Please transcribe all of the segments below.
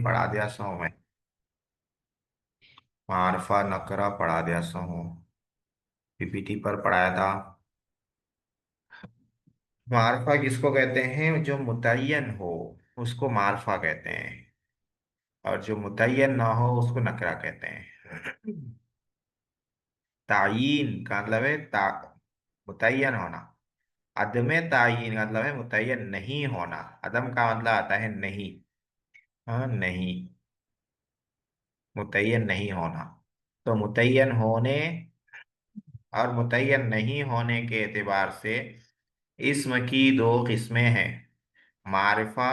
पढ़ा दिया सो मैं। मारफा नकरा पढ़ा दिया सो हूँ। पीपीटी पर पढ़ाया था। मारफा किसको कहते हैं? जो मुतय्यन हो उसको मारफा कहते हैं, और जो मुतय्यन ना हो उसको नकरा कहते हैं। तायीन का मतलब है मुतय्यन होना। अदम तायीन का मतलब है मुतय्यन नहीं होना। अदम का मतलब आता है नहीं। हाँ, नहीं। मुतय्यन नहीं होना। तो मुतय्यन होने और मुतय्यन नहीं होने के एतबार से इस्म की दो किस्में हैं, मारिफा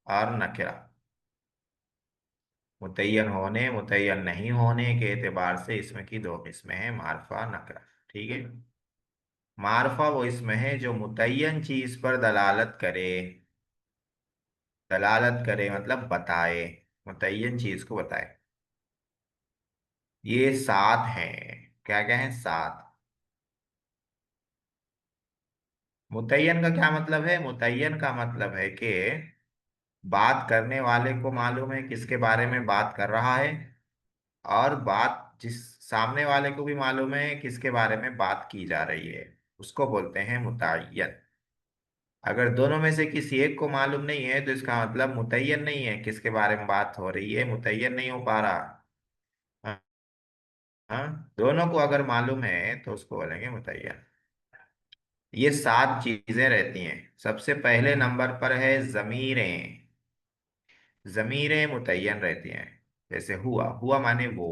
और नकिरा। मुतय्यन होने मुतय्यन नहीं होने के एतबार से इसमें की दो किस्में हैं, मारिफा नकिरा। ठीक है। मारिफा वो इसमें है जो मुतय्यन चीज पर दलालत करे। दलालत करे मतलब बताए, मुतय्यन चीज को बताए। ये सात हैं। क्या क्या है? सात। मुतय्यन का क्या मतलब है? मुतय्यन का मतलब है कि बात करने वाले को मालूम है किसके बारे में बात कर रहा है, और बात जिस सामने वाले को भी मालूम है किसके बारे में बात की जा रही है, उसको बोलते हैं मुतय्यन। अगर दोनों में से किसी एक को मालूम नहीं है तो इसका मतलब मुतय्यन नहीं है, किसके बारे में बात हो रही है, मुतय्यन नहीं हो पा रहा। हाँ। हाँ? दोनों को अगर मालूम है तो उसको बोलेंगे मुतय्यन। ये सात चीजें रहती हैं। सबसे पहले नंबर पर है जमीरें। जमीरें मुतय्यन रहती हैं। जैसे हुआ, हुआ माने वो।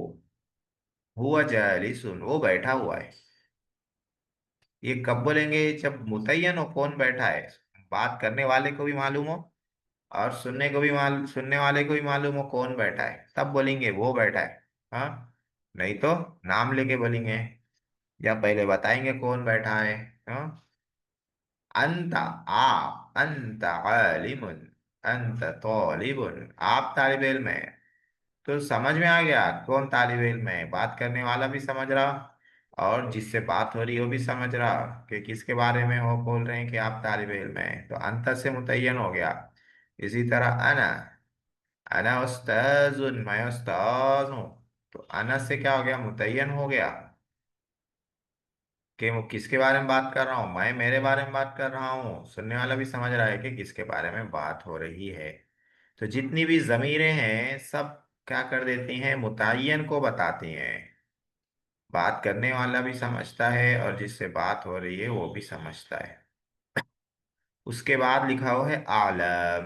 हुआ जालिसुन, वो बैठा हुआ है। ये कब बोलेंगे? जब मुतय्यन हो कौन बैठा है, बात करने वाले को भी मालूम हो और सुनने वाले को भी मालूम हो कौन बैठा है, तब बोलेंगे वो बैठा है। हाँ। नहीं तो नाम लेके बोलेंगे, या पहले बताएंगे कौन बैठा है। हाँ। अंत आप, अंत आलिमुन, अंत तालिबुन, आप तालिब इल्म है। तो समझ में आ गया कौन तालिब इल्म है, बात करने वाला भी समझ रहा और जिससे बात हो रही है वो भी समझ रहा कि किसके बारे में वो बोल रहे हैं कि आप तालिब इल्म हैं, तो अंतर से मुतय्यन हो गया। इसी तरह अना, अना उस्ताजुन, मैं उस्ताज हूँ। तो अना से क्या हो गया? मुतय्यन हो गया कि वो किसके बारे में बात कर रहा हूँ, मैं मेरे बारे में बात कर रहा हूँ, सुनने वाला भी समझ रहा है कि किसके बारे में बात हो रही है। तो जितनी भी जमीरें हैं सब क्या कर देती हैं? मुतय्यन को बताती हैं। बात करने वाला भी समझता है और जिससे बात हो रही है वो भी समझता है। उसके बाद लिखा हुआ है आलम।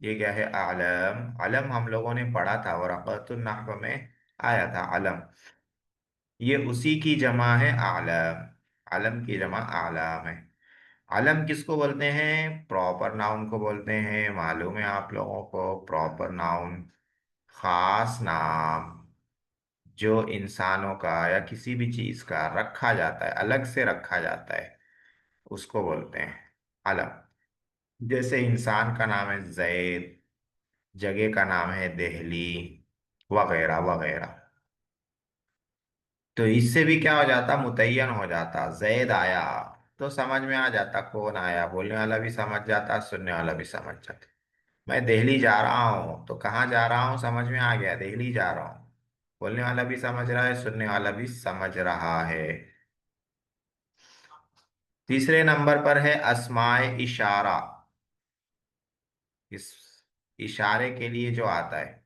ये क्या है? आलम। अलम हम लोगों ने पढ़ा था और वरक़तुन नहव में आया था अलम। ये उसी की जमा है आलम। अलम की जमा आलम है। अलम किसको बोलते हैं? प्रॉपर नाउन को बोलते हैं। मालूम है आप लोगों को प्रॉपर नाउन खास नाम जो इंसानों का या किसी भी चीज का रखा जाता है, अलग से रखा जाता है, उसको बोलते हैं अलम। जैसे इंसान का नाम है जैद, जगह का नाम है दिल्ली, वगैरह वगैरह। तो इससे भी क्या हो जाता? मुतय्यन हो जाता। जैद आया तो समझ में आ जाता कौन आया, बोलने वाला भी समझ जाता, सुनने वाला भी समझ जाता। मैं दिल्ली जा रहा हूँ तो कहाँ जा रहा हूँ समझ में आ गया, दिल्ली जा रहा हूँ। बोलने वाला भी समझ रहा है, सुनने वाला भी समझ रहा है। तीसरे नंबर पर है अस्माए इशारा। इस इशारे के लिए जो आता है,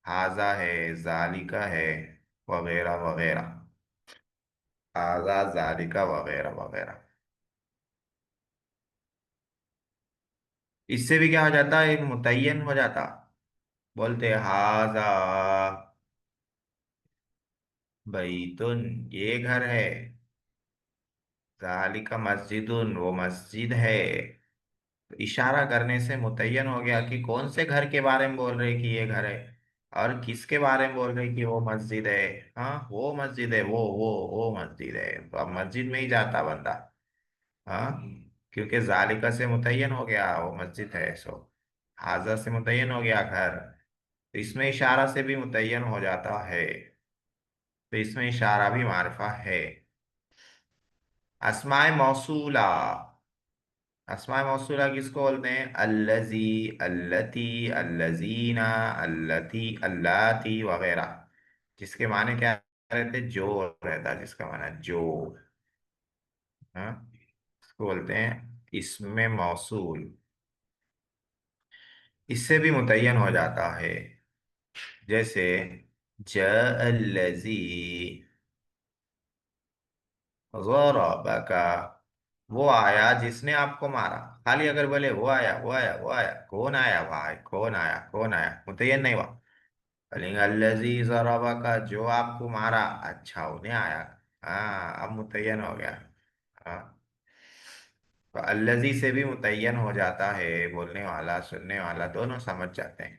हाजा है, जालिका है, वगैरह वगैरह। हाजा, जालिका, वगैरह वगैरह। इससे भी क्या हो जाता है? मुतय्यन हो जाता। बोलते हाजा बैतुन, ये घर है। जालिका मस्जिदुन, वो मस्जिद है। तो इशारा करने से मुतय्यन हो गया कि कौन से घर के बारे में बोल रहे कि ये घर है, और किसके बारे में बोल रहे कि वो मस्जिद है। हाँ, वो मस्जिद है, वो मस्जिद है, तो अब मस्जिद में ही जाता बंदा। हाँ, क्योंकि जालिका से मुतय्यन हो गया वो मस्जिद है, सो हाजा से मुतय्यन हो गया घर। तो इसमें इशारा से भी मुतय्यन हो जाता है। तो इसमें इशारा भी मारिफा है। अस्माए मौसूला। अस्माए मौसूला किसको बोलते हैं? अल्लजी, अल्लती, अल्लजीना, अल्लती, अल्लाती वगैरह। जिसके माने क्या रहते? जो रहता है, जिसका माना जो। हाँ, इसको बोलते हैं इसमें मौसूल। इससे भी मुतय्यन हो जाता है। जैसे जल्लजी ज़रबका, वो आया जिसने आपको मारा। खाली अगर बोले वो आया, वो आया, वो आया, कौन आया भाई, कौन आया, कौन आया, मुतय्यन नहीं हुआ। बोलेंगे अल्लज़ी ज़रबका, जो आपको मारा, अच्छा उन्हें आया। हाँ, अब मुतय्यन हो गया। हाँ, तो अल्लज़ी से भी मुतय्यन हो जाता है, बोलने वाला सुनने वाला दोनों समझ जाते हैं।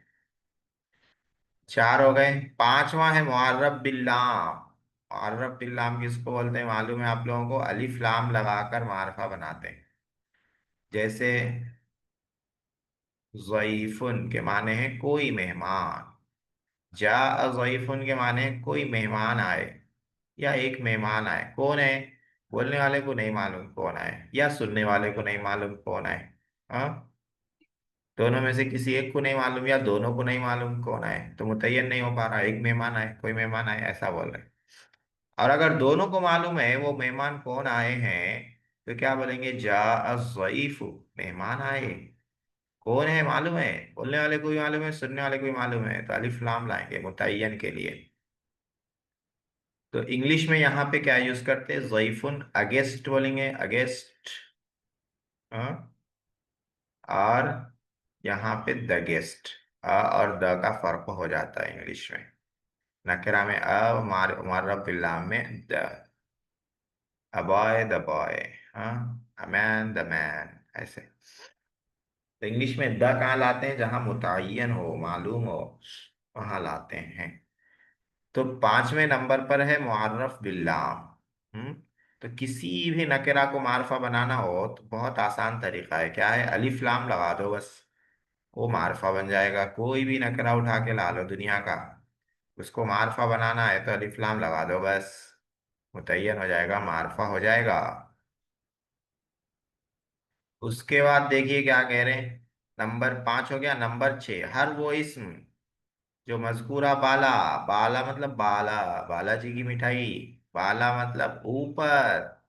चार हो गए। पांचवा है मुअर्रब बिल्लाम। मुअर्रब बिल्लाम किसको बोलते हैं मालूम है आप लोगों को? अलिफ लाम लगाकर मारफा बनाते हैं। जैसे ज़यीफुन के माने हैं कोई मेहमान। जा ज़यीफुन के माने हैं कोई मेहमान आए, या एक मेहमान आए। कौन है? बोलने वाले को नहीं मालूम कौन आए, या सुनने वाले को नहीं मालूम कौन आए। हाँ, दोनों में से किसी एक को नहीं मालूम, या दोनों को नहीं मालूम कौन आए, तो मुतय्यन नहीं हो पा रहा। एक मेहमान आए, कोई मेहमान आए, ऐसा बोल रहे हैं। और अगर दोनों को मालूम है वो मेहमान कौन आए हैं, तो क्या बोलेंगे? जा ज़यीफु, मेहमान आए। कौन है मालूम है, बोलने वाले को भी मालूम है, सुनने वाले को भी मालूम है, तो अलिफ लाम लाएंगे मुतय्यन के लिए। तो इंग्लिश में यहाँ पे क्या यूज करते हैं? ज़यीफुन अगेंस्ट बोलेंगे, अगेंस्ट। और यहाँ पे द गेस्ट। अ और द का फर्क हो जाता है इंग्लिश में। नकरा में अ, मुअर्रब बिल्लाम में the. A boy the boy, हाँ, अ मैन द मैन, ऐसे। तो इंग्लिश में द कहाँ लाते हैं? जहां मुतय्यन हो, मालूम हो, वहां लाते हैं। तो पांचवें नंबर पर है मुअर्रफ बिल्लाम। हम्म। तो किसी भी नकरा को मार्फा बनाना हो तो बहुत आसान तरीका है। क्या है? अलिफ लाम लगा दो बस, वो मार्फा बन जाएगा। कोई भी नकरा उठा के ला लो दुनिया का, उसको मार्फा बनाना है तो अलिफ लाम लगा दो बस, मुतय्यन हो जाएगा, मार्फा हो जाएगा। उसके बाद देखिए क्या कह रहे हैं। नंबर पांच हो गया। नंबर छह, हर वो इस्म जो मजकूरा बाला। बाला मतलब बाला, बालाजी की मिठाई। बाला मतलब ऊपर।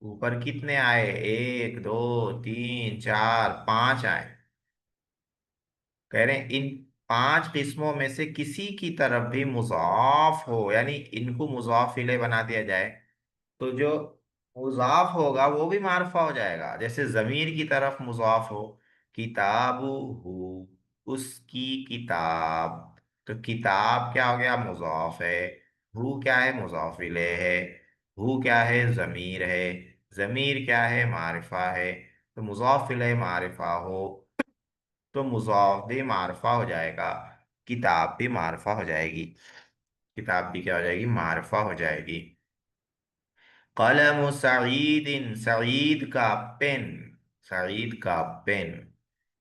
ऊपर कितने आए? एक, दो, तीन, चार, पांच आए। कह रहे हैं इन पांच किस्मों में से किसी की तरफ भी मुजाफ हो, यानी इनको मुजाफ इले बना दिया जाए, तो जो मुजाफ होगा वो भी मार्फा हो जाएगा। जैसे जमीर की तरफ मुजाफ हो, किताबु हु, उसकी किताब। तो किताब क्या हो गया? मुजाफ है। हु क्या है? मुजाफ इले है। हु क्या है? जमीर है। जमीर क्या है? मारिफा है। तो मुजाफ इले मारिफा हो, तो मुजाफ भी मारफा हो जाएगा, किताब भी मारफा हो जाएगी। किताब भी क्या हो जाएगी? मारफा हो जाएगी। कलम सईद, सईद का पेन। सईद का पेन।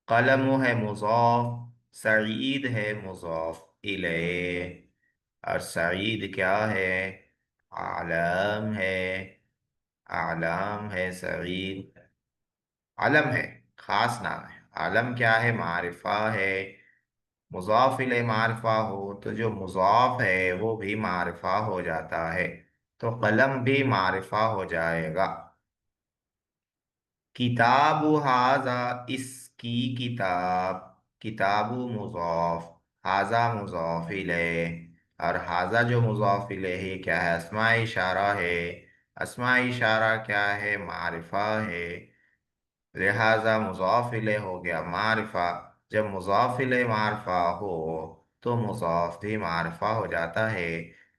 कलम है मुजाफ, सईद है मुजाफ इले। और सईद क्या है? आलम है। आलम है सईद। आलम है, खास नाम है। आलम क्या है? मारिफा है। मुज़ाफ इले मारफा हो तो जो मुज़ाफ है वो भी मारफा हो जाता है, तो कलम भी मारफा हो जाएगा। किताबु हाजा, इसकी किताब। किताबु मुज़ाफ, हाजा मुज़ाफ इले। और हाजा जो मुज़ाफ इले है क्या है? अस्मा इशारा है। अस्मा इशारा क्या है? मारिफा है। लिहाजा मुज़ाफ इले हो गया मारिफा। जब मुज़ाफ इले मारिफा हो तो मुज़ाफ भी मारिफा हो जाता है,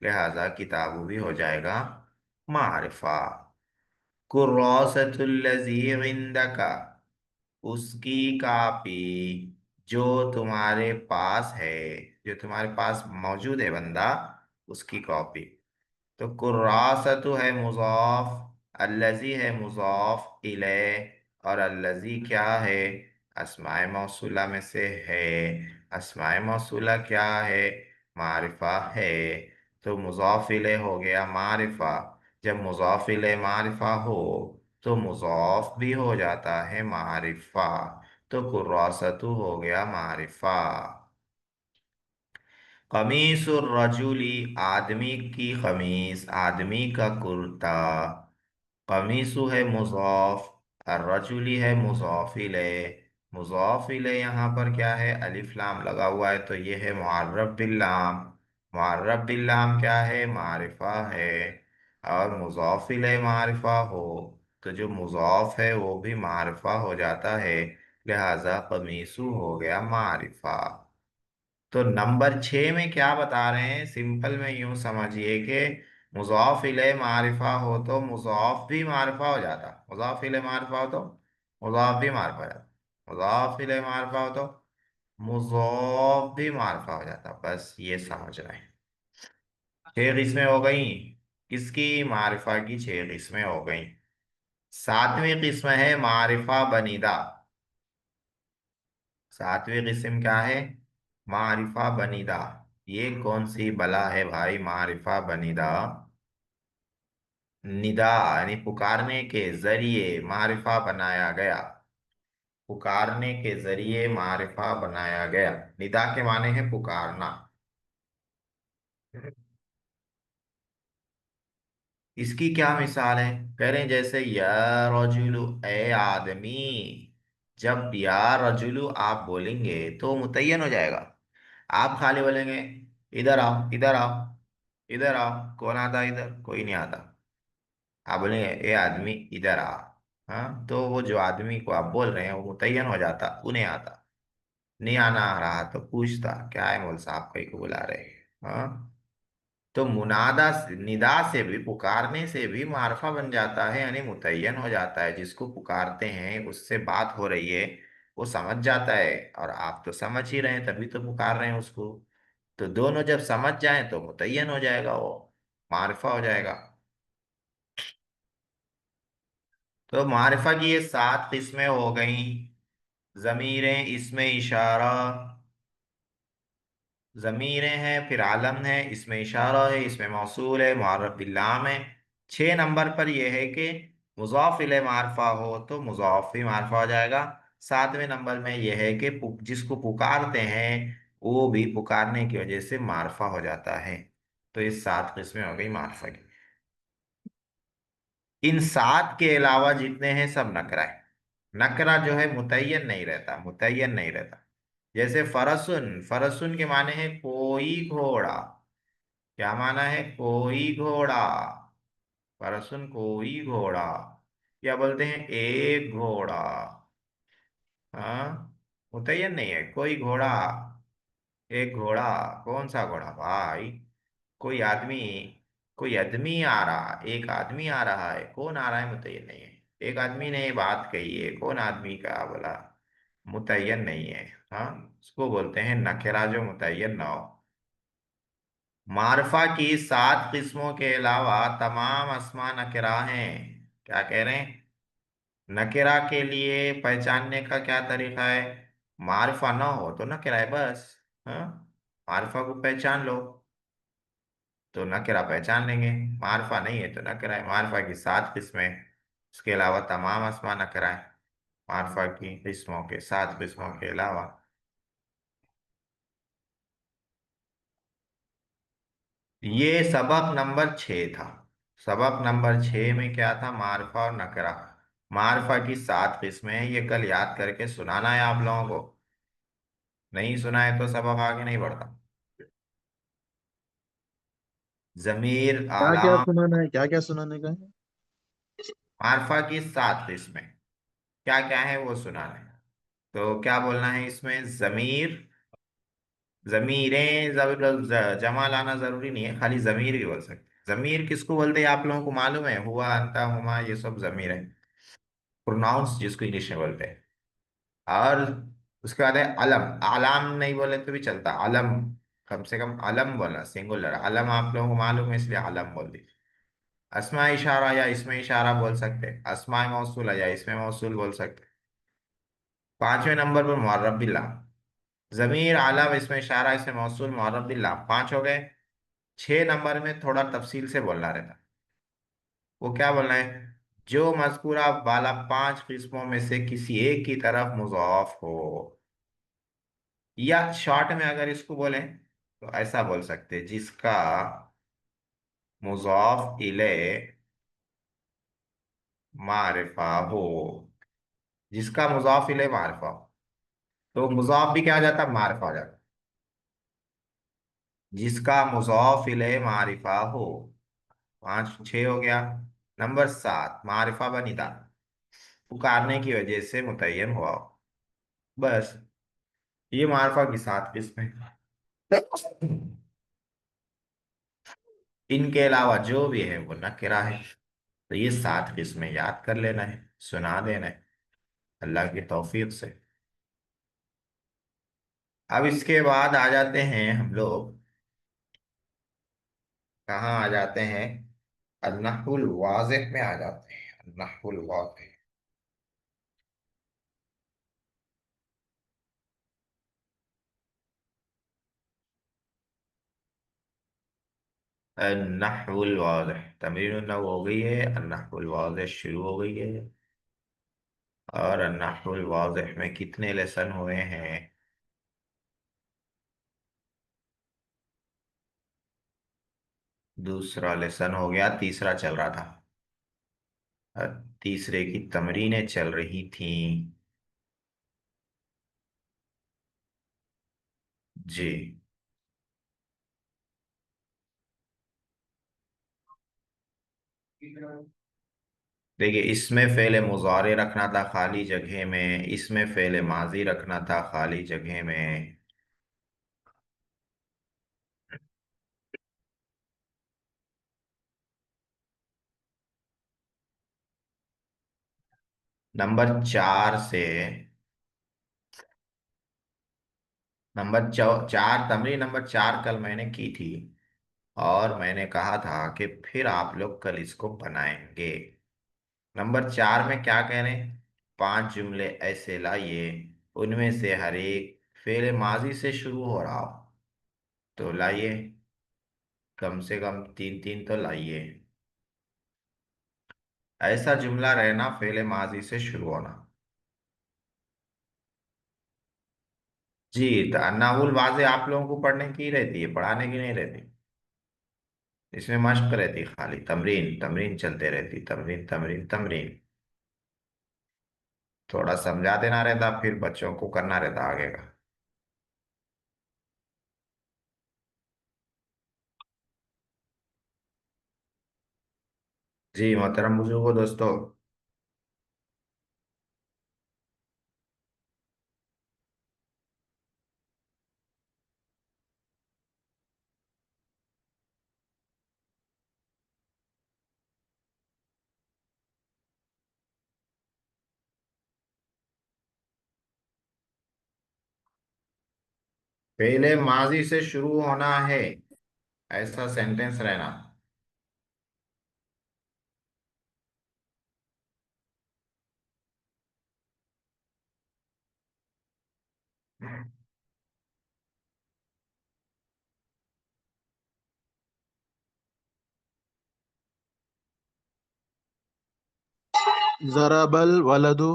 लिहाजा किताबु भी हो जाएगा मारिफा। कुर्रासतुल्लज़ी इंदका, उसकी कापी जो तुम्हारे पास है, जो तुम्हारे पास मौजूद है बंदा, उसकी कॉपी। तो कुर्रासतु है मुज़ाफ, अल्लज़ी है मुज़ाफ इले। और अल्लज़ी क्या है? अस्माए मौसूला में से है। अस्माए मौसूला क्या है? मारिफा है। तो मुज़ाफ इले हो गया मारिफा। जब मुज़ाफ इले मारिफा हो तो मुज़ाफ भी हो जाता है मारिफा। तो कुर्रासतु हो गया मारिफा। कमीसुर रजुली, आदमी की कमीज, आदमी का कुर्ता। कमीसु है मुज़ाफ, और रजुली है मुज़ाफ इलैह। मुज़ाफ इलैह यहाँ पर क्या है, अलिफ लाम लगा हुआ है, तो ये है मुअर्रफ बिल्लाम। मुअर्रफ बिल्लाम क्या है, मारिफा है। और मुज़ाफ इलैह मारिफा हो, तो जो मुज़ाफ है वो भी मारिफा हो जाता है। लिहाजा कमीसु हो गया मारिफा। तो नंबर 6 में क्या बता रहे हैं, सिंपल में यूं समझिए कि मुज़ाफ इले मारिफा हो तो मुज़ाफ भी मारिफा हो जाता। मुज़ाफ इले मारिफा हो तो मुज़ाफ भी मारिफा हो जाता। मुज़ाफ इले मारिफा हो तो मुज़ाफ भी मारिफा हो जाता। बस ये समझ रहे हैं। 6 किस्में हो गई। किसकी, मारिफा की 6 किस्में हो गई। 7वीं किस्म है मारिफा बनीदा। 7वीं किस्म क्या है, मारिफा बनीदा। ये कौन सी बला है भाई, मारिफा बनीदा। निदा यानी पुकारने के जरिए मारिफा बनाया गया। पुकारने के जरिए मारिफा बनाया गया। निदा के माने हैं पुकारना। इसकी क्या मिसाल है, कह रहे हैं जैसे या रजुलु, ए आदमी। जब या रजुलु आप बोलेंगे तो मुतय्यन हो जाएगा। आप खाली बोलेंगे इधर आओ इधर आओ इधर आओ, कौन आता है इधर, कोई नहीं आता। आप बोलेंगे ए आदमी इधर आ। हाँ, तो वो जो आदमी को आप बोल रहे हैं वो मुतय्यन हो जाता, उन्हें आता। नहीं आना आ रहा तो पूछता क्या है मौल साहब, कहीं को बुला रहे हैं। हाँ, तो मुनादा निदा से भी, पुकारने से भी मार्फा बन जाता है, यानी मुतय्यन हो जाता है। जिसको पुकारते हैं उससे बात हो रही है, वो समझ जाता है। और आप तो समझ ही रहे हैं तभी तो पुकार रहे हैं उसको। तो दोनों जब समझ जाएं तो मुतय्यन हो जाएगा वो, मारिफा हो जाएगा। तो मारिफा की ये 7 किस्में हो गई। जमीरें, इसमें इशारा। जमीरें हैं, फिर आलम है, इसमें इशारा है, इसमें मौसूल है, मुअर्रफ बिल्लाम है। 6 नंबर पर यह है कि मुज़ाफ इले मारफा हो तो मुज़ाफ भी मारफा हो जाएगा। 7वें नंबर में यह है कि जिसको पुकारते हैं वो भी पुकारने की वजह से मारफा हो जाता है। तो ये 7 किस्में हो गई मारफा की। इन 7 के अलावा जितने हैं सब नकरा है। नकरा जो है मुतय्यन नहीं रहता, मुतय्यन नहीं रहता। जैसे फरसुन, फरसुन के माने हैं कोई घोड़ा। क्या माना है, कोई घोड़ा। फरसुन कोई घोड़ा। क्या बोलते हैं, एक घोड़ा। हाँ, मुतय्यन नहीं है, कोई घोड़ा। एक घोड़ा, कौन सा घोड़ा भाई, कोई आदमी। कोई आदमी आ रहा, एक आदमी आ रहा है, कौन आ रहा है मुतय्यन नहीं है। एक आदमी ने ये बात कही है, कौन आदमी का बोला, मुतय्यन नहीं है। हाँ, उसको बोलते हैं नकेरा जो मुतय्यन ना हो। मारफा की 7 किस्मों के अलावा तमाम अस्मा नकेरा हैं। क्या कह रहे हैं, नकेरा के लिए पहचानने का क्या तरीका है, मारफा ना हो तो नकेरा है बस। हाँ, मारफा को पहचान लो तो नकेरा पहचान लेंगे। मारफा नहीं है तो नकेरा है। मारफा की 7 किस्में, इसके अलावा तमाम अस्मा नकेरा है। मारफा की किस्मों के 7 किस्मों के अलावा। ये सबक नंबर 6 था। सबक नंबर 6 में क्या था, मारफा और नकरा। मारफा की 7 किस्में हैं, ये कल याद करके सुनाना है आप लोगों को। नहीं सुनाए तो सबक आगे नहीं बढ़ता। जमीर क्या क्या आलाम। सुनाना है, क्या क्या सुनाने का है? मारफा की 7 किस्में क्या क्या है वो सुनाना है। तो क्या बोलना है इसमें, जमीर, जमीरें जमा लाना जरूरी नहीं है, खाली जमीर भी बोल सकते। जमीर किसको बोलते हैं आप लोगों को मालूम है, हुआ अंता हुमा, ये सब जमीर है। प्रोनाउंस जिसको इंग्लिश में बोलते हैं। और उसके बाद है अलम। आलाम नहीं बोले तो भी चलता, अलम। कम से कम अलम बोलना, सिंगुलर अलम आप लोगों को मालूम है इसलिए अलम बोल दीजिए। अस्मा इशारा या इसमें इशारा बोल सकते हैं, अस्मा मौसूल है या इसमें मौसूल बोल सकते हैं। 5वें नंबर पर मुअर्रफ बिल्ला। जमीर आलम इसमें इशारा इसमें मौसूल मुअर्रफ बिल्ला, 5 हो गए। 6 नंबर में थोड़ा तफसील से बोलना रहता। वो क्या बोलना है, जो मज़कूरा वाला पांच किस्मों में से किसी एक की तरफ मुज़ाफ हो। या शॉर्ट में अगर इसको बोलें तो ऐसा बोल सकते हैं, जिसका मुज़ाफ इले मारिफा हो। जिसका मुज़ाफ इले मारिफा हो, तो मुज़ाफ भी क्या हो जाता, मारिफा हो जाता। जिसका मुज़ाफ इले मारिफा हो। पांच छह हो गया। नंबर सात, मारिफा बनिदा, पुकारने की वजह से मुतय्यन हुआ हो। बस, ये मारिफा की सात किस्में। इनके अलावा जो भी है वो नकिरा है। तो ये सात किस्में याद कर लेना है, सुना देना है अल्लाह की तौफीक से। अब इसके बाद आ जाते हैं हम लोग, कहाँ आ जाते हैं, अन्नहुल वाज़िह में आ जाते हैं। अन्नहुल वाज़िह। अन्नहुल वाज़िह, तमरीन नहव हो गई है, अन्नहुल वाज़िह शुरू हो गई है। और अन्नहुल वाज़िह में कितने लेसन हुए हैं? दूसरा लेसन हो गया, तीसरा चल रहा था। और तीसरे की तमरीनें चल रही थीं। जी। देखिए, इसमें फेले मुजारे रखना था खाली जगह में, इसमें फेले माजी रखना था खाली जगह में। नंबर चार से, चार, तमरीन नंबर चार कल मैंने की थी। और मैंने कहा था कि फिर आप लोग कल इसको बनाएंगे। नंबर चार में क्या कह रहे हैं, पांच जुमले ऐसे लाइए, उनमें से हर एक फेले माजी से शुरू हो रहा हो। तो लाइए, कम से कम तीन तीन तो लाइए। ऐसा जुमला रहना फेले माजी से शुरू होना। जी, तो अन्नाउल वाज़े आप लोगों को पढ़ने की रहती है, पढ़ाने की नहीं रहती। इसमें मश्क रहती, खाली तमरीन तमरीन चलते रहती, तमरीन तमरीन तमरीन। थोड़ा समझा देना रहता, फिर बच्चों को करना रहता आगे का। जी मोहतरम बुजुर्गो, दोस्तों। पहले माजी से शुरू होना है, ऐसा सेंटेंस रहना। ज़रबल वलदु।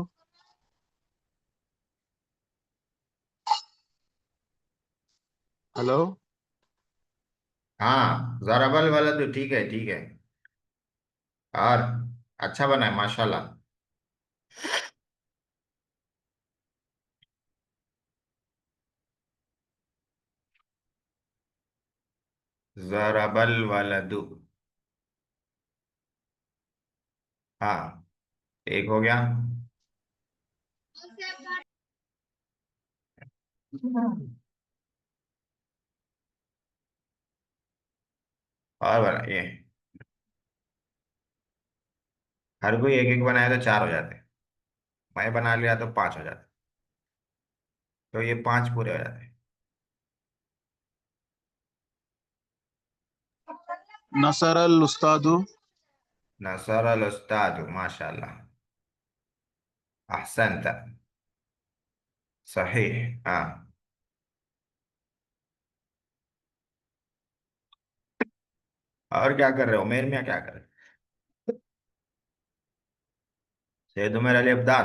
हेलो। हाँ, जरबल वाला तो ठीक है, ठीक है। और अच्छा बना है माशाल्लाह। जरबल वलदु। हाँ, एक हो गया। और बना ये, हर कोई एक एक बनाए तो चार हो जाते, मैं बना लिया तो पांच हो जाते। तो ये पांच पूरे हो जाते। नसरल उस्तादु। नसर अल उस्ताद, माशाल्लाह। अहसनत। सही। हाँ। और क्या कर रहे हो, मेर में क्या कर रहे जय मेरे अली अब्दान।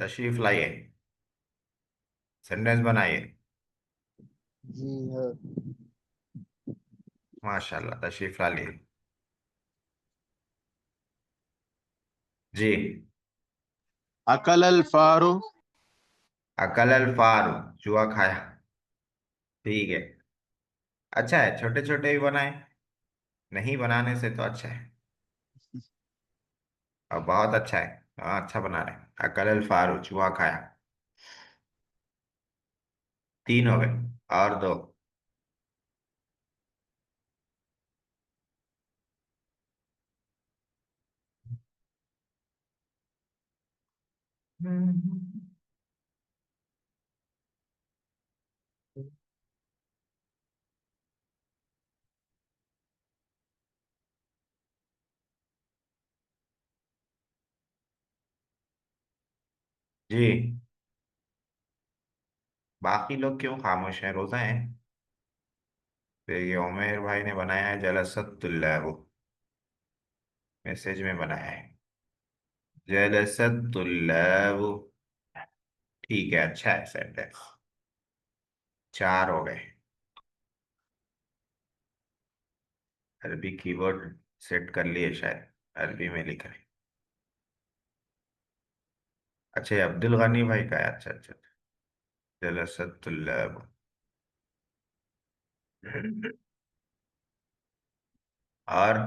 तशरीफ लाइए। सेंटेंस बनाइए। जी हाँ। माशाल्लाह तशरीफ ला लिए। जी। अकल अल फारो। अकल अल फारू, चूहा खाया। ठीक है। अच्छा है, छोटे छोटे भी बनाए, नहीं बनाने से तो अच्छा है। और बहुत अच्छा है। हाँ, अच्छा बना रहे हैं। अकल अल फारू, चूहा खाया। तीन हो गए, और दो। जी। बाकी लोग क्यों खामोश हैं, रोजा हैं? फिर ये उमेर भाई ने बनाया है जलसतुल्लाह, मैसेज में बनाया है जलसतुल्लाह। ठीक है, अच्छा है सेंटेंस। चार हो गए। अरबी कीवर्ड सेट कर लिए शायद, अरबी में लिखा है। अच्छा, ये अब्दुल गनी भाई का है। अच्छा अच्छा। जलसतुल्लाह। और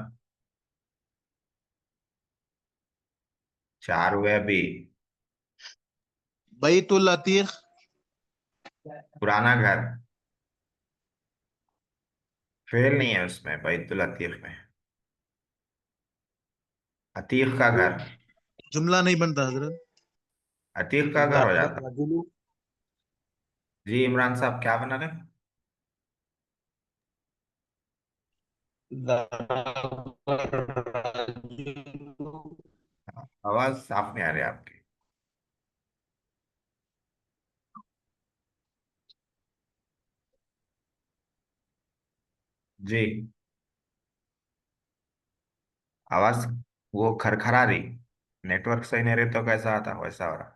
चार हुए अभी। बैतुल अतीक। पुराना घर। फेल नहीं है उसमें, बैतुल अतीक में। अतीक का घर। जुमला नहीं बनता हजरत। अतीक का घर हो जाता। रजुलु। जी इमरान साहब, क्या बना रहे हैं? आवाज साफ नहीं आ रही आपकी। जी। आवाज वो खरखरा रही। नेटवर्क सही नहीं रहे तो कैसा आता, वैसा हो रहा।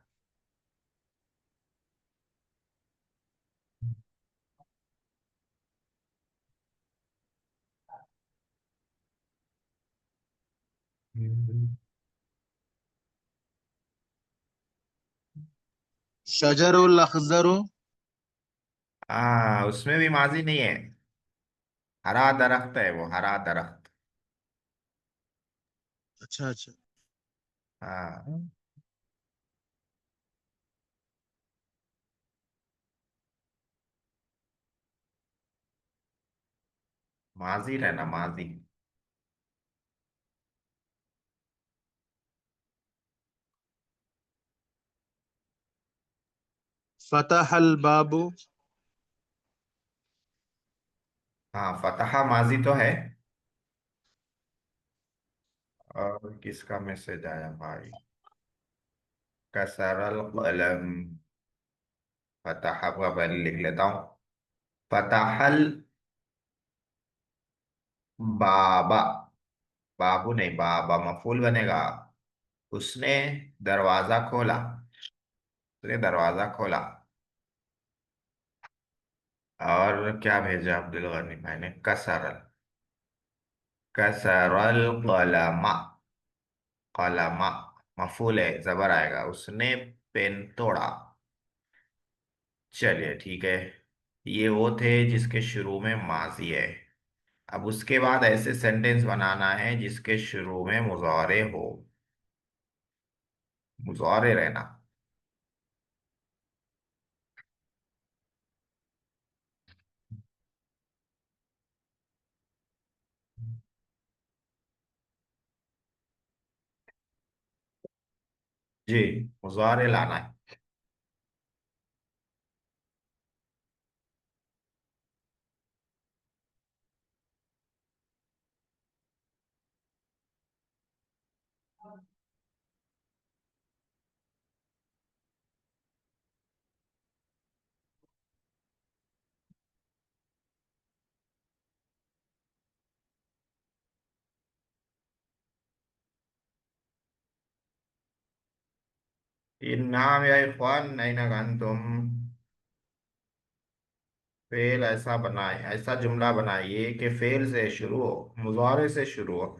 शजरुल अखजरु। हाँ, उसमें भी माजी नहीं है। हरा दरख्त है वो, हरा दरख्त। अच्छा अच्छा। हाँ। माजी रहना, माजी। फतह अल बाबू। हाँ, फतहा माजी तो है। और किसका मैसेज आया भाई? कसरल कलम। फतहा का पहले लिख लेता हूँ। फतहल बाबा। बाबू नहीं, बाबा मफूल बनेगा। उसने दरवाजा खोला। उसने दरवाजा खोला। और क्या भेजा अब्दुल गनी भाई ने? कसरल। कसरल कलमा। कलमा मफूल है, जबर आएगा। उसने पेन तोड़ा। चलिए ठीक है। ये वो थे जिसके शुरू में माजी है। अब उसके बाद ऐसे सेंटेंस बनाना है जिसके शुरू में मुजारे हो। मुजारे रहना। जी, मुजारे लाना है। नाम या इखवान नहीं ना तुम। फेल ऐसा बनाए, ऐसा जुमला बनाइए कि फेल से शुरू हो, मुजारे से शुरू हो।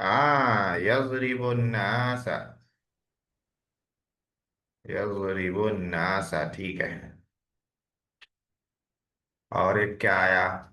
हाँ, यजरिबुन नासा। यजरिबुन नासा, ठीक है। और एक क्या आया?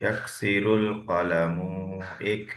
यकसिरुल कलमू। एक,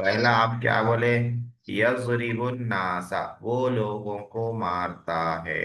पहला आप क्या बोले? यजरिबुन नासा, वो लोगों को मारता है।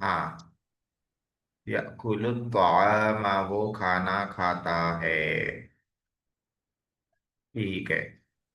हाँ, यकुलु त्वामा, वो खाना खाता है। ठीक है।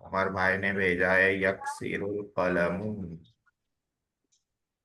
उमर भाई ने भेजा है यकसिरुल कलमू।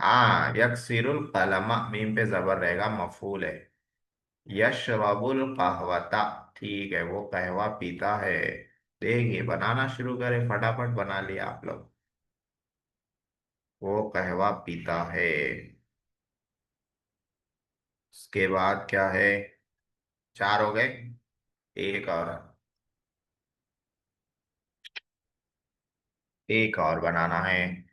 हाँ, यकसिरुल कलमा, मीम पे जबर रहेगा, मफूल है। यशरबुल कहवता, ठीक है, वो कहवा पीता है। देखिए, बनाना शुरू करें, फटाफट बना लिया आप लोग। वो कहवा पीता है। उसके बाद क्या है? चार हो गए। एक और, एक और बनाना है।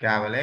क्या बोले?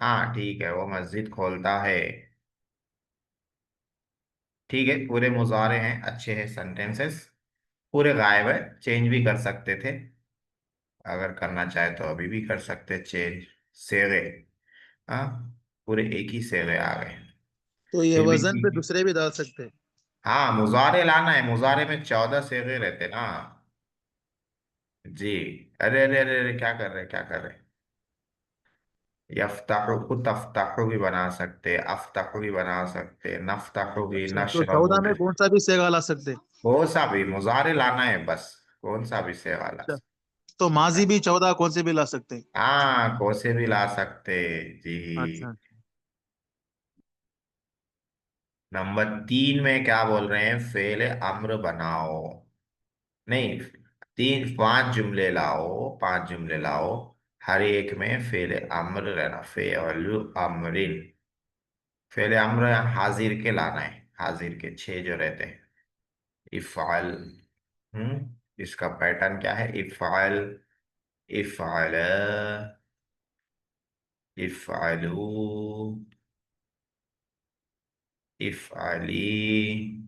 हाँ ठीक है, वो मस्जिद खोलता है। ठीक है, पूरे मुजारे हैं, अच्छे हैं सेंटेंसेस। पूरे गायब है, चेंज भी कर सकते थे। अगर करना चाहे तो अभी भी कर सकते चेंज। सेगे। हाँ, पूरे एक ही सेगे आ गए। तो ये फिर भी वजन पे ठीक है। दूसरे भी डाल सकते हैं। हाँ, मुजारे लाना है, मुजारे में 14 सेगे रहते ना। जी। अरे अरे अरे अरे, क्या कर रहे क्या कर रहे? यफ्ताहु को तफ्ताहु भी बना सकते, अफ्ताहु भी बना सकते, नफ्ताहु भी, अच्छा, तो नशरबु 14 में भी। कौन सा भी सेगा ला सकते हैं? कौन सा भी मुजारे लाना है बस। कौन सा भी से वाला। अच्छा, तो माजी भी 14 कौन से भी ला सकते हैं? हाँ, कौन से भी ला सकते। जी। अच्छा। नंबर 3 में क्या बोल रहे हैं? फेल अम्र बनाओ। नहीं, तीन पांच जुमले लाओ, पांच जुमले लाओ। हर एक में फेल अम्र रहना, फेल अमरिन। फेल अम्र हाजिर के लाना है, हाजिर के छह जो रहते हैं। इफ़ाल। इसका पैटर्न क्या है? इफ़ाल, इफ़ाल, इफ़ालू, इफ़ाली,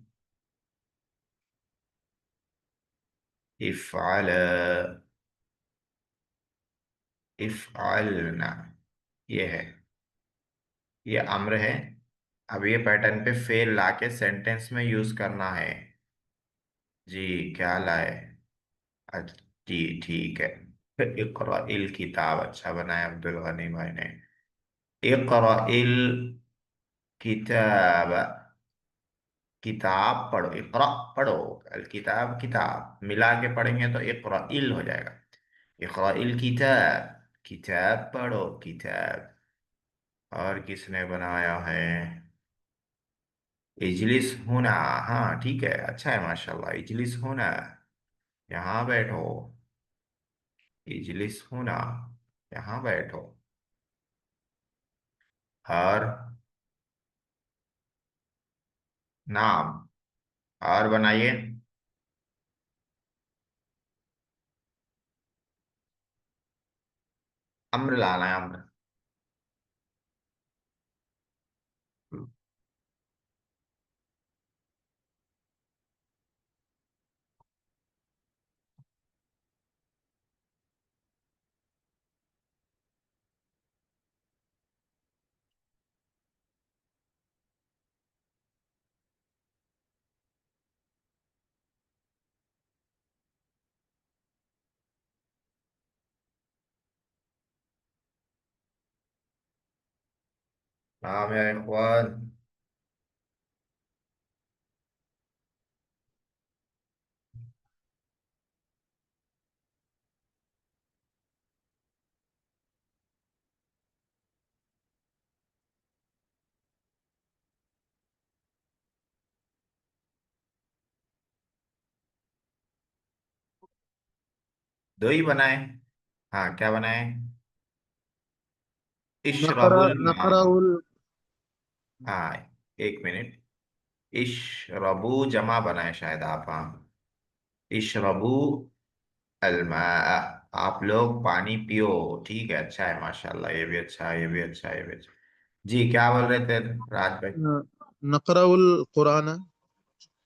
इफ़ाल, इफ़ालना। ये है, ये अम्र है। अब ये पैटर्न पे फेल लाके सेंटेंस में यूज करना है। जी, क्या लाए? जी ठीक है। फिर इक़रा इल किताब, अच्छा बनाया अब्दुल गनी भाई ने। इक़रा इल किताब, किताब पढ़ो, इक़रा पढ़ो। अल किताब, किताब मिला के पढ़ेंगे तो इक़रा इल हो जाएगा। इक़रा इल किताब, किताब पढ़ो, किताब। और किसने बनाया है? इजलिस होना। हाँ ठीक है, अच्छा है, माशाल्लाह, इजलिस होना। यहाँ बैठो। इजलिस होना, यहाँ बैठो। और नाम, और बनाइए। अम्र लाना है, अम्र। हाँ मेरे इखवान। दो ही बनाए। हाँ क्या बनाए? नकरा इशरबुल माँ। नकराउल। हाँ, एक मिनट। इशरबू जमा बनाए शायद आप, हाँ। इशरबू अलमा, आप लोग पानी पियो। ठीक है, अच्छा है, माशाल्लाह, ये भी अच्छा है, ये भी अच्छा है, ये भी अच्छा। जी क्या बोल रहे थे राज भाई? नकराउल कुरान।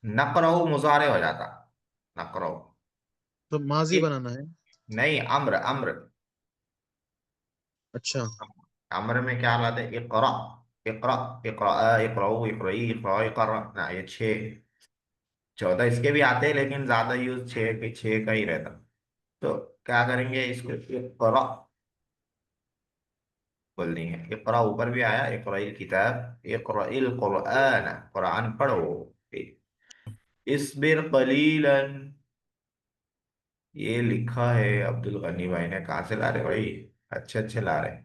नकरऊ मुजारे हो जाता। नकरऊ। तो माजी ये बनाना है। नहीं, अम्र अम्र। अच्छा। अम्र में क्या लाते? इकरा। इकरा। इकरा। इकराऊ, इकराई, इकरा, इकरा ना, ये छः। चौदह इसके भी आते हैं, लेकिन ज्यादा यूज छः के, छः का ही रहता। तो क्या करेंगे इसको? इकरा बोल देंगे। इकरा ऊपर भी आया, इकराइल किताब, इकराइल कुरआन, कुरान पढ़ो। इस्बिर कलीलन, ये लिखा है अब्दुल गनी भाई ने। कहाँ से ला रहे भाई? अच्छे अच्छे ला रहे।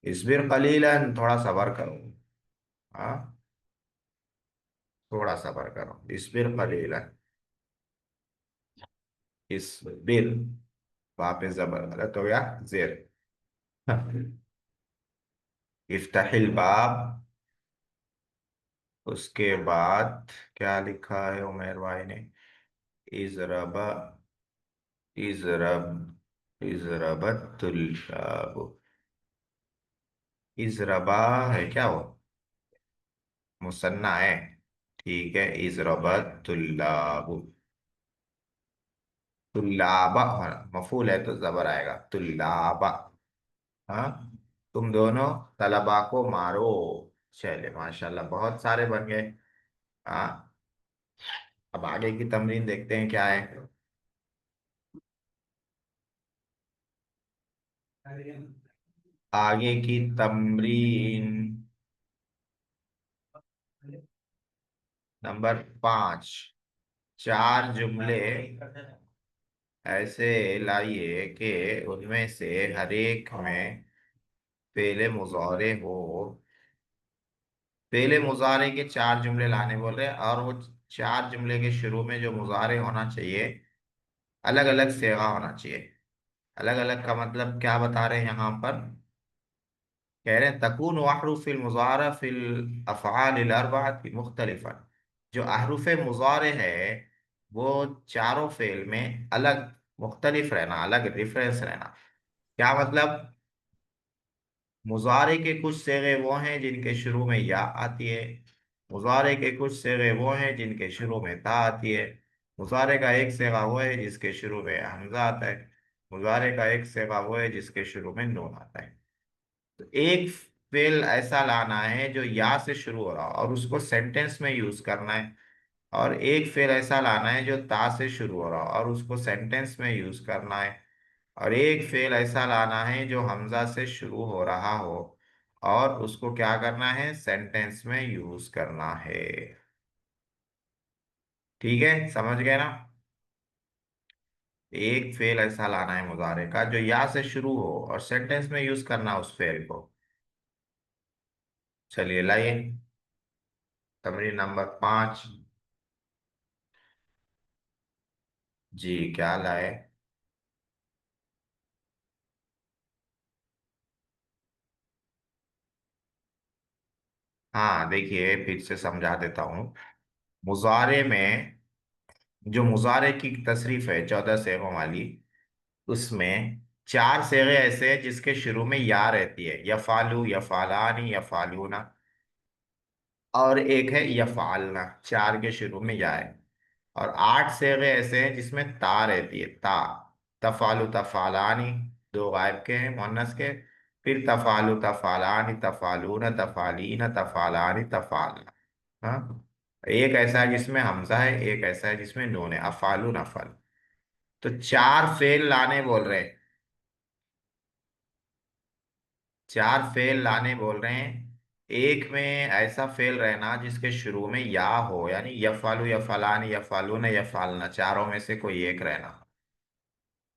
इस्बिर कलीलन, थोड़ा सबर करो। हाँ, थोड़ा सबर करो। इस्बिर कलीलन। इस्बिर, वहां पे जबर गलत हो गया, जेर। इफ्ताहिल बाब। उसके बाद क्या लिखा है उमर भाई ने? इजरबा, इजरब, इजरबतुल्लाब। इजरबा है क्या वो? मुसन्ना है। ठीक है, इजरबतुल्लाब। तुल्लाबा, हाँ, मफूल है तो जबर आएगा, तुल्लाबा। हाँ, तुम दोनों तलबा को मारो। चले माशाल्लाह, बहुत सारे बन गए। हाँ, अब आगे की तमरीन देखते हैं क्या है। आगे की तमरीन नंबर 5। चार जुमले ऐसे लाइए कि उनमें से हर एक में फेले मुजारे हो। फेले मुजारे के चार जुमले लाने बोल रहे हैं, और वो चार जुमले के शुरू में जो मुजारे होना चाहिए, अलग अलग सेगा होना चाहिए। अलग अलग का मतलब क्या बता रहे हैं यहाँ पर? कह रहे हैं तकून अहरूफिल मुजारा फिल अफ़आलिल अर्बअति मुख्तलिफन। जो अहरूफ मुजारे है वो चारों फेल में अलग, मुख्तलिफ रहना, अलग डिफरेंस रहना। क्या मतलब? मुजारे के कुछ सेगे वो हैं जिनके शुरू में या आती है। मुजारे के कुछ सेगे वो हैं जिनके शुरू में ता आती है। मुजारे का एक सेगा वो है जिसके शुरू में हमजा आता है। मुजारे का एक सेगा वो है जिसके शुरू में नून आता है। तो एक फेल ऐसा लाना है जो या से शुरू हो रहा हो और उसको सेंटेंस में यूज करना है। और एक फेल ऐसा लाना है जो ता से शुरू हो रहा हो और उसको सेंटेंस में यूज करना है। और एक फेल ऐसा लाना है जो हमजा से शुरू हो रहा हो और उसको क्या करना है? सेंटेंस में यूज करना है। ठीक है, समझ गए ना? एक फेल ऐसा लाना है मुजारे का जो या से शुरू हो और सेंटेंस में यूज करना उस फेल को। चलिए लाइए तमरीन नंबर 5। जी क्या लाए? हाँ देखिए, फिर से समझा देता हूँ। मुजारे में जो मुजारे की तसरीफ है 14 सेगों वाली, उसमें चार सेगे ऐसे हैं जिसके शुरू में या रहती है, यफालू, यफालानी, यफालूना। और एक है यफालना, चार के शुरू में या है। और 8 सेगे ऐसे हैं जिसमें ता रहती है, ता। तफालु, तफालानी, दो गायब के हैं मुअन्नस के। फिर तफालु, तफालानी, तफालून, तफालीन, तफालानी, तफालना। हाँ, एक ऐसा है जिसमें हमजा है, एक ऐसा है जिसमें नून है, अफालू, नफल। तो चार फेल लाने बोल रहे हैं। चार फेल लाने बोल रहे हैं। एक में ऐसा फेल रहना जिसके शुरू में या हो, यानी यफालू यफालान यफालून यफालना, चारों में से कोई एक रहना।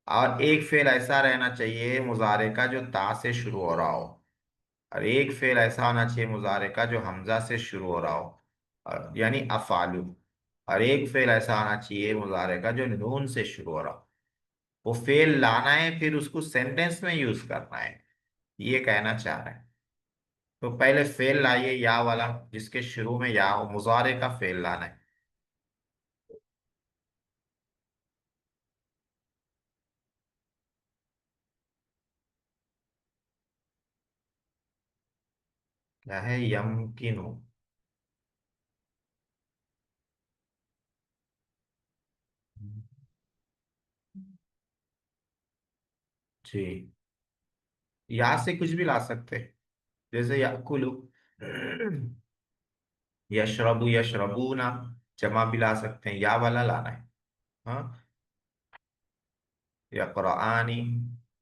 और एक फेल ऐसा रहना चाहिए मुजारे का जो ता से शुरू हो रहा हो। और एक फेल ऐसा होना चाहिए मुजारे का जो हमजा से शुरू हो रहा हो, और यानी अफालू। और एक फेल ऐसा होना चाहिए मुजारे का जो नून से शुरू हो रहा हो। वो फेल लाना है, फिर उसको सेंटेंस में यूज करना है, ये कहना चाह रहे हैं। तो पहले फेल लाइए या वाला, जिसके शुरू में या हो, मुजारे का फेल लाना है। क्या है? यमकिनु। जी, या से कुछ भी ला सकते हैं, जैसे याकुलु, यशरबु यशरबूना, जमा भी ला सकते हैं, या वाला लाना है। हाँ, यक़राआनी,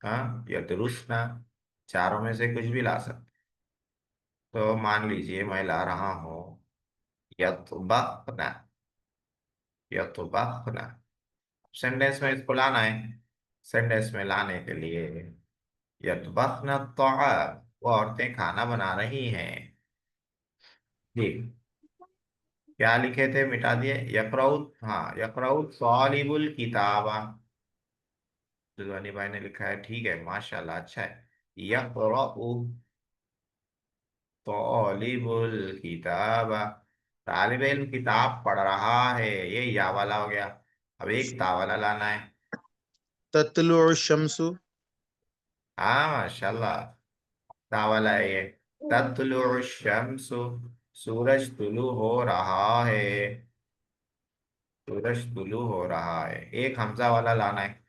हाँ, यदरुसना, चारों में से कुछ भी ला सकते। तो मान लीजिए मैं ला रहा हूँ यतबखना, यतबखना। सेंटेंस में इसको लाना है। सेंटेंस में लाने के लिए यतबखना तौआम, वो औरतें खाना बना रही हैं। जी, क्या लिखे थे? मिटा दिए। यकराउत, हाँ, यकराउत सालिबुल किताबा, दुल्हनी भाई ने लिखा है, ठीक है, माशाल्लाह, अच्छा है। यकराउ तालिबुल किताबा, तालिब इल्म किताब पढ़ रहा है, ये या वाला हो गया। अब एक ता वाला लाना है। तत्लुउ शम्सु। हाँ, माशाल्लाह, ता वाला है ये। तत्लुउ शम्सु, सूरज तुलू हो रहा है, सूरज तुलू हो रहा है। एक हमजा वाला लाना है।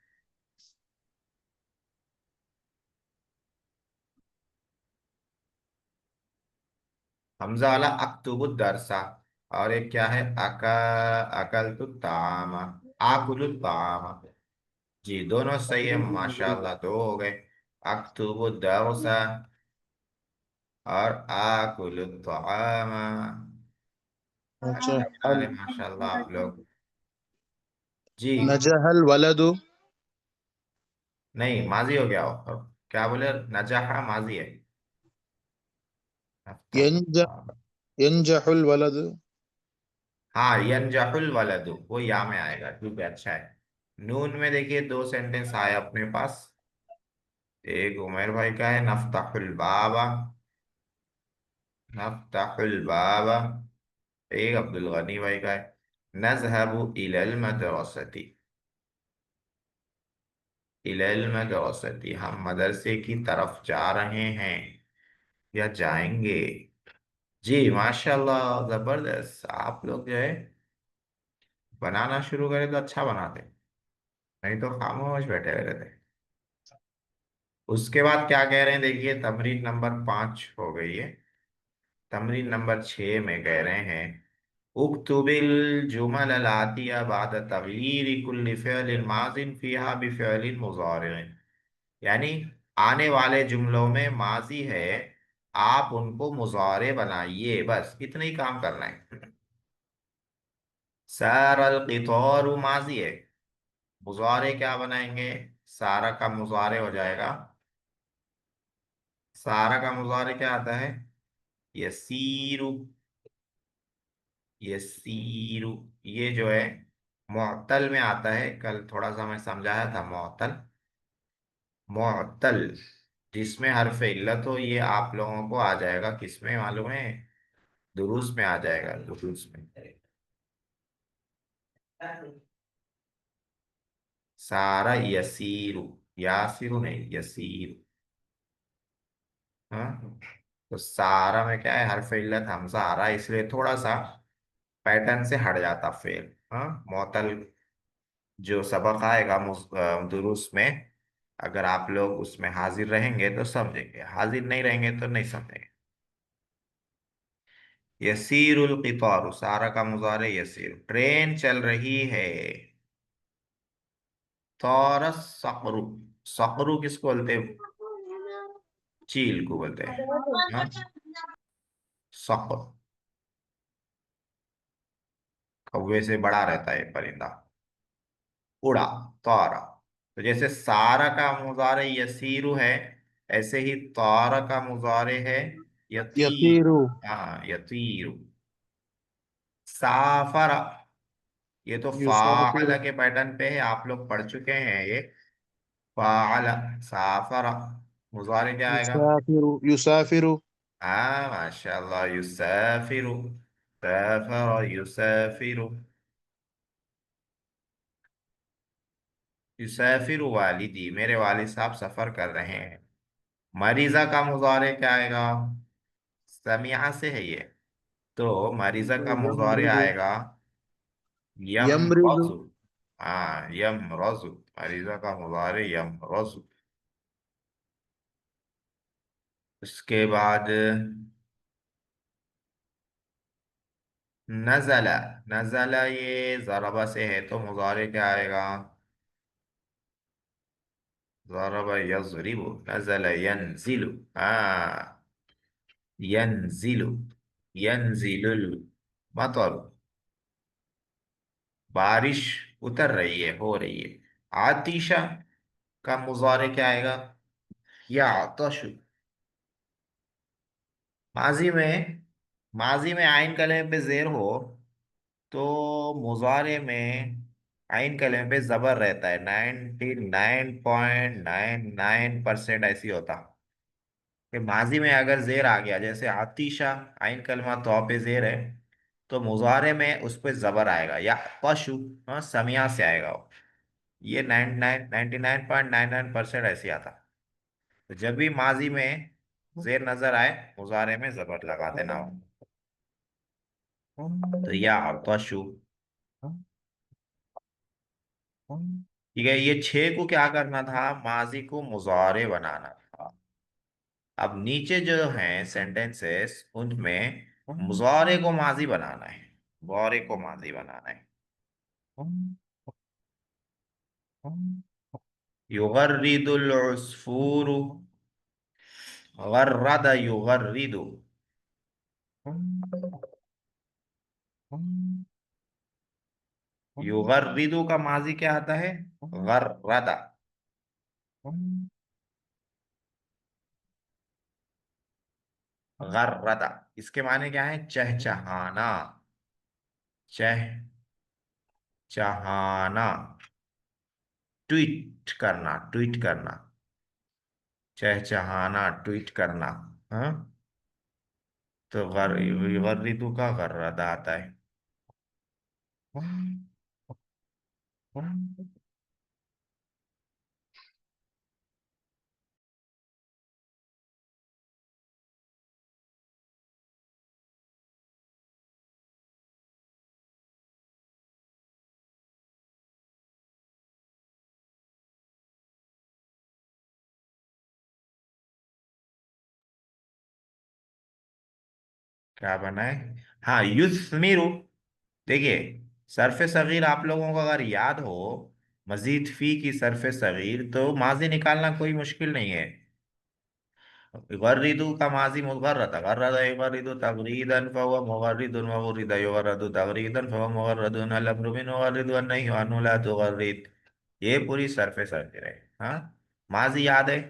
हमजा वाला अक्तुबु दरसा। और एक क्या है? अकल तु तामा, आकुलु तामा। जी, दोनों सही है, माशाल्लाह, दो हो गए। अक्तुबु दरसा और आकुलु तामा। अच्छा बना नजहल रहे माशाल्लाह आप लोग। जी। नजहल वलदु। नहीं, माजी हो गया हो। अब क्या बोले? नजहा माजी है। यंज अफ्ताह। यंजहुल वलदु। हाँ, यनजहुल वलदु, वो या में आएगा, ठीक है, अच्छा है। नून में देखिए दो सेंटेंस आए अपने पास। एक उमर भाई का है, नफ्ताहुल बाबा, नफ्ताहुल बाबा। एक अब्दुल गनी भाई का है, नज़हबु इलल मदरसती, इलल मदरसती, हम मदरसे की तरफ जा रहे हैं या जाएंगे। जी, माशाल्लाह, जबरदस्त। आप लोग जो है बनाना शुरू करें तो अच्छा बनाते, नहीं तो खामोश बैठे रहते। उसके बाद क्या कह रहे हैं देखिए, तमरीन नंबर 5 हो गई है। तमरीन नंबर 6 में कह रहे हैं, उक्तुबिल जुमल अल आतिया बाद तगयीर कुल्लि फ़िअलिन माज़िन फ़ीहा बिफ़िअलिन मुज़ारिइन, यानी आने वाले जुमलों में माजी है, आप उनको मुज़ारे बनाइए, बस इतना ही काम करना है। सारल क़ितारु माजी है, मुज़ारे क्या बनाएंगे? सारा का मुज़ारे हो जाएगा। सारा का मुज़ारे क्या आता है? यसीरु, यसीरु, ये जो है मुअत्तल में आता है, कल थोड़ा सा मैं समझाया था मुअत्तल। मुअत्तल जिसमें हर्फ इल्लत हो, ये आप लोगों को आ जाएगा किसमें मालूम है? दुरूस में आ जाएगा, दुरूस में। सारा यसीरु, यासिरु नहीं, यसीरु। हाँ, तो सारा में क्या है? हर्फ इल्लत हमजा आ रहा है, इसलिए थोड़ा सा पैटर्न से हट जाता फेल। हाँ, मुअत्तल जो सबक आएगा दुरूस में, अगर आप लोग उसमें हाजिर रहेंगे तो समझेंगे, हाजिर नहीं रहेंगे तो नहीं समझेंगे। यसीरुल क़ितारु, सारा का मुज़ारे यसीर, ट्रेन चल रही है। तौरस सक़रु, सक़रु किसको बोलते हैं? चील को बोलते हैं। हाँ, सक, कौवे से बड़ा रहता है परिंदा। उड़ा, तारा। तो जैसे सारा का मुजारे यसीरु है, ऐसे ही तारा का मुजारे है यती। यतीरु। हाँ, यतीरु। साफरा, ये तो फाअला युसाफिरु। के पैटर्न पे है, आप लोग पढ़ चुके हैं ये। फाअला, साफरा, मुजारे क्या आएगा? युसाफिरु। युसाफिरु। हाँ, माशाल्लाह, युसाफिरु। साफरा युसाफिरु। युसाफिरु वालिदी, मेरे वालिद साहब सफर कर रहे हैं। मरीजा का मुजारे क्या आएगा? समिया से है ये। तो मरीजा का मुजारे यमरिदु। आएगा यम यमरिदु। रजु। हाँ, यम रजु। मरीजा का मुजारे यम रजु। उसके बाद नजला। नजला ये जरबा से है, तो मुजारे क्या आएगा? जरबा यजरिबु। नजला यंजिलु। हाँ, यंजिलु। यंजिलुल मतर, बारिश उतर रही है, हो रही है। आतिशा का मुजारे क्या आएगा? या आतशु। माजी में, माजी में आइन कलमे पे जेर हो, तो मुजारे में आइन कलमे पे जबर रहता है। 99.99% ऐसी होता कि माजी में अगर जेर आ गया, जैसे आतिशा, आइन कलमा तो पे जेर है, तो मुजारे में उस पे जबर आएगा या पशु। हाँ, समिया से आएगा वो। ये 99.99% ऐसे आता। तो जब भी माजी में जेर नजर आए, मुजारे में जबर लगा देना हो। तो या पशु। ठीक है, ये छह को क्या करना था? माजी को मुजारे बनाना था। अब नीचे जो हैं सेंटेंसेस, उनमें मुजारे को माजी बनाना है। मुजारे को माजी बनाना है। युगर्रिदुल उस्फूरु, गर्रद युगर्रिदु। युगर्रिदु का माजी क्या आता है? गर्रदा। गर्रदा, इसके माने क्या है? चहचहाना। चहचहाना, ट्वीट करना, ट्वीट करना। चहचहाना, ट्वीट करना। हाँ, तो युगर्रिदु का गर्रदा आता है। क्या बना है? हाँ, युस्मिरु। देखिए, सरफे सगीर आप लोगों को अगर याद हो, मजीद फी की सरफे सगीर, तो माजी निकालना कोई मुश्किल नहीं है। युगर्रिदु का माजी मुगर्रद, गर्रद युगर्रिदु तगरीदन फहुव मुगर्रिदुन व गुर्रिद युगर्रदु तगरीदन फहुव मुगर्रदुन, अल अम्रु मिन युगर्रिदु वन नह्यु अन्हु ला तुगर्रिद। ये पूरी सरफे सगीर है। हाँ, माजी याद है?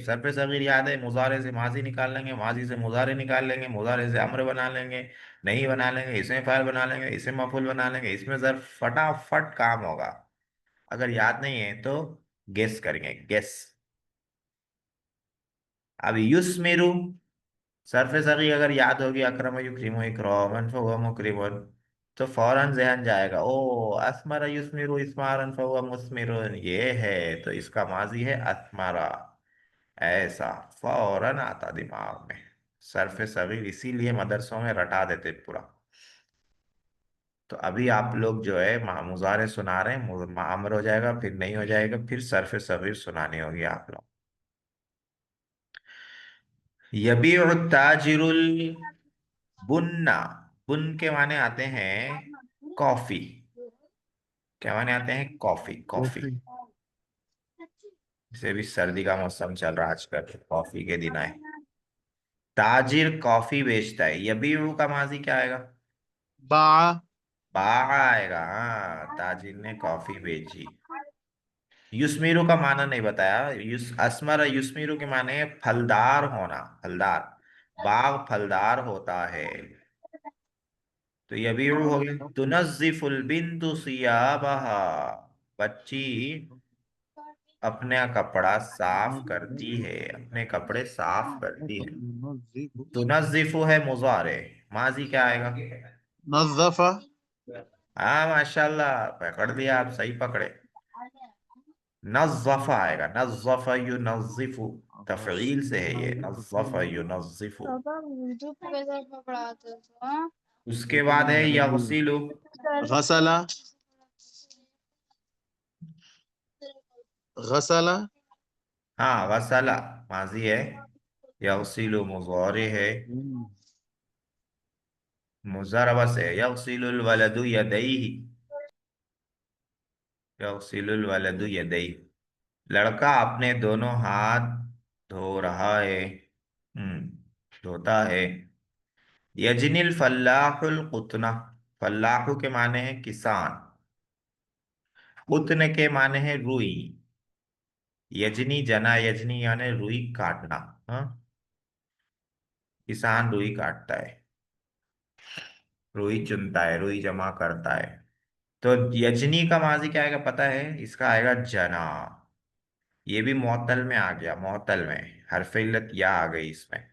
सरफे सगीर याद है? मुजारे से माजी निकाल लेंगे, माजी से मुजारे निकाल लेंगे, मुजारे से अम्र बना लेंगे, नहीं बना लेंगे, इसमें फाइल बना लेंगे, इसमें मफूल बना लेंगे, इसमें जर फटाफट काम होगा। अगर याद नहीं है तो गेस करेंगे, गेस। अब युस्मिरु, सरफे सगी अगर याद होगी, अकरम युक्रिमु इकरामन फहुव मुकरिमुन, तो फौरन जहन जाएगा, ओ अस्मरा युस्मिरु इस्मारन फहुव मुस्मिरुन, ये है, तो इसका माजी है अस्मरा। ऐसा फौरन आता दिमाग में। सरफे सगी इसीलिए मदरसों में रटा देते पूरा। तो अभी आप लोग जो है मुजारे सुना रहे हैं, अमर हो जाएगा, फिर नहीं हो जाएगा, फिर सरफे सगीर सुनानी होगी आप लोग। यबीउ ताजिरुल बुन्ना। बुन के माने आते हैं कॉफी। क्या माने आते हैं? Coffee, coffee. कॉफी। इसे भी सर्दी का मौसम चल रहा है आजकल, कॉफी के दिन आए। ताजिर कॉफी बेचता है, यबीउ का माजी क्या आएगा? बाआ। बा आएगा। हाँ, ताजिर ने कॉफी बेची। युस्मीरु का माना नहीं बताया। असमर युस्मीरु के माने हैं फलदार होना, फलदार। बाग फलदार होता है। तो यबीउ हो गया। तुनज़्ज़िफुल बिन्तु सियाबहा, बच्ची अपना कपड़ा साफ करती है, अपने कपड़े साफ करती है। तुनज़्ज़िफु है मुजारे, माजी क्या आएगा? नज़्ज़फ़। हाँ माशाल्लाह, पकड़ लिया आप, सही पकड़े। नज़्ज़फ़ आएगा, नज़्ज़फ़ युनज़्ज़िफु, तफ़ईल से है ये, नज़्ज़फ़ युनज़्ज़िफु। पापा उर्दू कैसे पढ़ाते थे हाँ? उसके बाद है यग़सिलु। गसला। गसला। हाँ गसला माजी है, यग़सिलु मुज़ारे है, मुज़रबस है। यग़सिलुल वलदु यदैहि, यग़सिलुल वलदु यदैहि, लड़का अपने दोनों हाथ धो रहा है। धोता है। यजनिल फल्लाहुल कुतना, फल्लाहु के माने हैं किसान, कुतन के माने हैं रुई। यजनी जना यजनी यानी रुई काटना। हाँ, किसान रुई काटता है, रुई चुनता है, रुई जमा करता है। तो यजनी का माजी क्या आएगा पता है? इसका आएगा जना। ये भी मोतल में आ गया, मोतल में हरफ इल्लत या आ गई इसमें।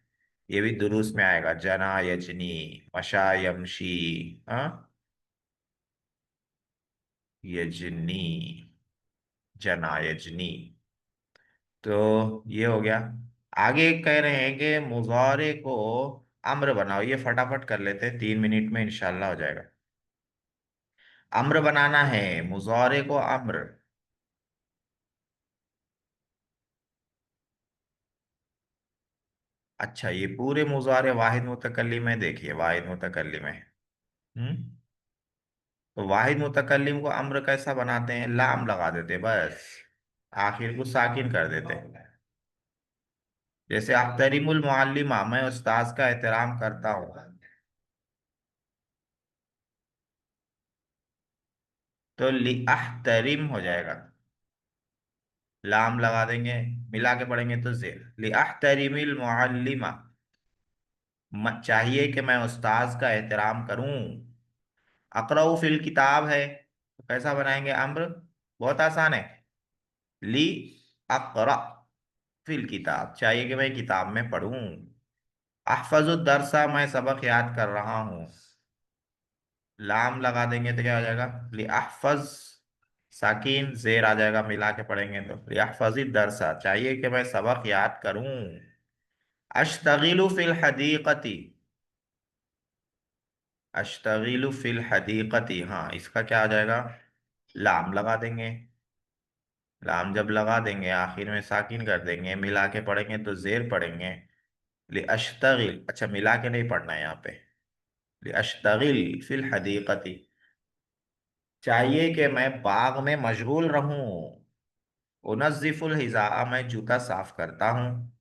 ये भी दुरुस्त में आएगा, जना यजनी, मशा यमशी। हाँ, यजनी, जना यजनी। तो ये हो गया। आगे कह रहे हैं कि मुजारे को अम्र बनाओ, ये फटाफट कर लेते हैं, 3 मिनट में इंशाल्लाह हो जाएगा। अम्र बनाना है, मुजारे को अम्र। अच्छा, ये पूरे मुजारे वाहिद मुतकल्लिम में देखिए, वाहिद मुतकल्लिम में। हम्म। तो वाहिद मुतकल्लिम को अम्र कैसा बनाते हैं? लाम लगा देते बस, आखिर को साकिन कर देते। जैसे अख्तरिमुल मुअल्लिमा, मैं उस्ताद का एहतराम करता हूँ, तो लि अहतरिम हो जाएगा, लाम लगा देंगे, मिला के पढ़ेंगे तो जेर, लि अहतरिमिल मुअल्लिमा, चाहिए कि मैं उस्ताद का एहतराम करूं। अकरऊ फिल किताब है, तो कैसा बनाएंगे अम्र? बहुत आसान है। ली अकरा फिल किताब, चाहिए कि मैं किताब में पढ़ूं। अहफजुद दरसा, मैं सबक याद कर रहा हूँ। लाम लगा देंगे तो क्या हो जाएगा? ली अहफज, साकिन जेर आ जाएगा, मिला के पढ़ेंगे तो ली अहफजिद दरसा, चाहिए कि मैं सबक याद करूं। अश्तगिलु फिल हदीकती, अश्तगिलु फिल हदीकती, हाँ इसका क्या आ जाएगा? लाम लगा देंगे, लाम जब लगा देंगे आखिर में साकिन कर देंगे, मिला के पढ़ेंगे तो जेर पढ़ेंगे। ले अश्तगिल, अच्छा मिला के नहीं पढ़ना है यहाँ पे। ले अश्तगिल फिल हदीकती, चाहिए कि मैं बाग में मशगूल रहूं। उनज़्ज़िफुल हिज़ा, मैं जूता साफ करता हूँ,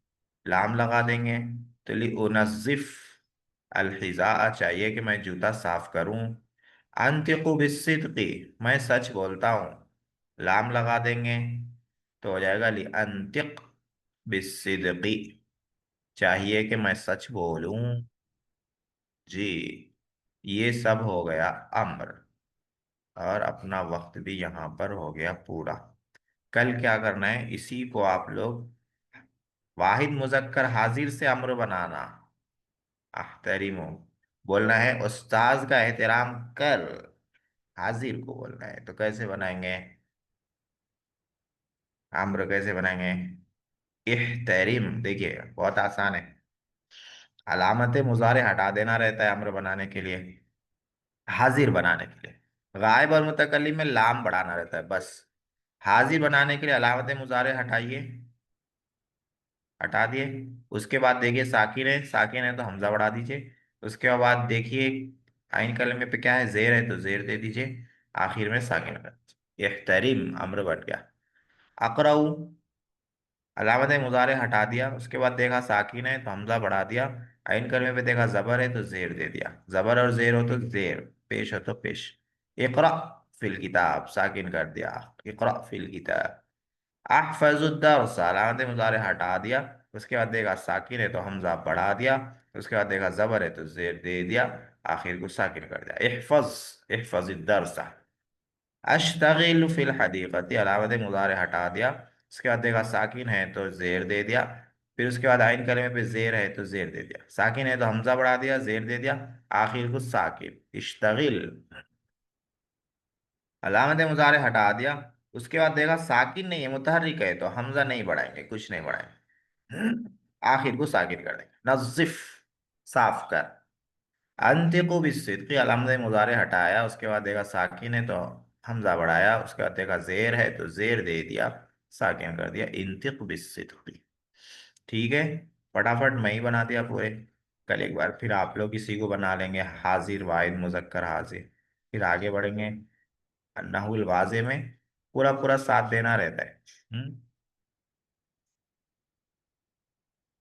लाम लगा देंगे। तो ली उनज़्ज़िफ अल हिज़ा, चाहिए कि मैं जूता साफ करूं। अंतिकु बिस्सिद्क़ी, मैं सच बोलता हूँ, लाम लगा देंगे तो हो जाएगा ली अंतिक बिस्सिद्क़ी, चाहिए कि मैं सच बोलूं। जी, ये सब हो गया अम्र, और अपना वक्त भी यहाँ पर हो गया पूरा। कल क्या करना है, इसी को आप लोग वाहिद मुजक्कर हाजिर से अम्र बनाना। अहतरिमो बोलना है, उस्ताज का एहतराम कर, हाजिर को बोलना है। तो कैसे बनाएंगे अम्र, कैसे बनाएंगे? इहतरिम, देखिए बहुत आसान है। अलामत मुजारे हटा देना रहता है अम्र बनाने के लिए, हाजिर बनाने के लिए गायब और मुतकल्लिम में लाम बढ़ाना रहता है बस। हाजिर बनाने के लिए अलामत मुजारे हटाइए, हटा दिए। उसके बाद देखिए साकिन है, साकिन है तो हमजा बढ़ा दीजिए। उसके बाद देखिए आइन कलमे पे क्या है, जेर है तो जेर दे दीजिए, आखिर में साकिन कर दीजिए। इहतरिम अम्र बन गया। अकराऊ, अलामत मुजारे हटा दिया, उसके बाद देखा साकिन है तो हमजा बढ़ा दिया, आइन कलमे पे देखा जबर है तो जेर दे दिया, जबर और जेर हो तो जेर, पेश हो तो पेश। इकरा फिल किताब, साकिन कर दिया, इकरा फिल किताब। अहफजुद्दर्स, अलामत मुजारे हटा दिया, उसके बाद देखा साकिन है तो हमजा बढ़ा दिया, उसके बाद देखा जबर है तो जेर दे दिया, आखिर को साकिन कर दिया। इहफजुद्दर्स। अश्तगिल फिल हदीकती, अलामत मुजारे हटा दिया, उसके बाद देखा साकिन है तो जेर दे दिया, फिर उसके बाद आइन कलमे पे जेर है तो जेर दे दिया, साकिन है तो हमजा बढ़ा दिया, जेर दे दिया, आखिर को साकिन। इश्तगिल, अलामत मुजारे हटा दिया, उसके बाद देखा साकिन नहीं है, मुतहर्रिक है तो हमजा नहीं बढ़ाएंगे, कुछ नहीं बढ़ाएंगे, आखिर को साकिन कर देंगे। नज़िफ, साफ कर। अंतिको बिस्सिद्क़ि, अलामत मुजारे हटाया, उसके बाद देखा साकिन है तो हमजा बढ़ाया, उसके बाद देखा जेर है तो जेर दे दिया, साकिन कर दिया। इंतिक बिस्सिद्क़ि। ठीक है, फटाफट मैं ही बना दिया पूरे। कल एक बार फिर आप लोग किसी को बना लेंगे, हाजिर वाहिद मुजक्कर हाजिर। फिर आगे बढ़ेंगे नहुल वाजे में, पूरा पूरा साथ देना रहता है।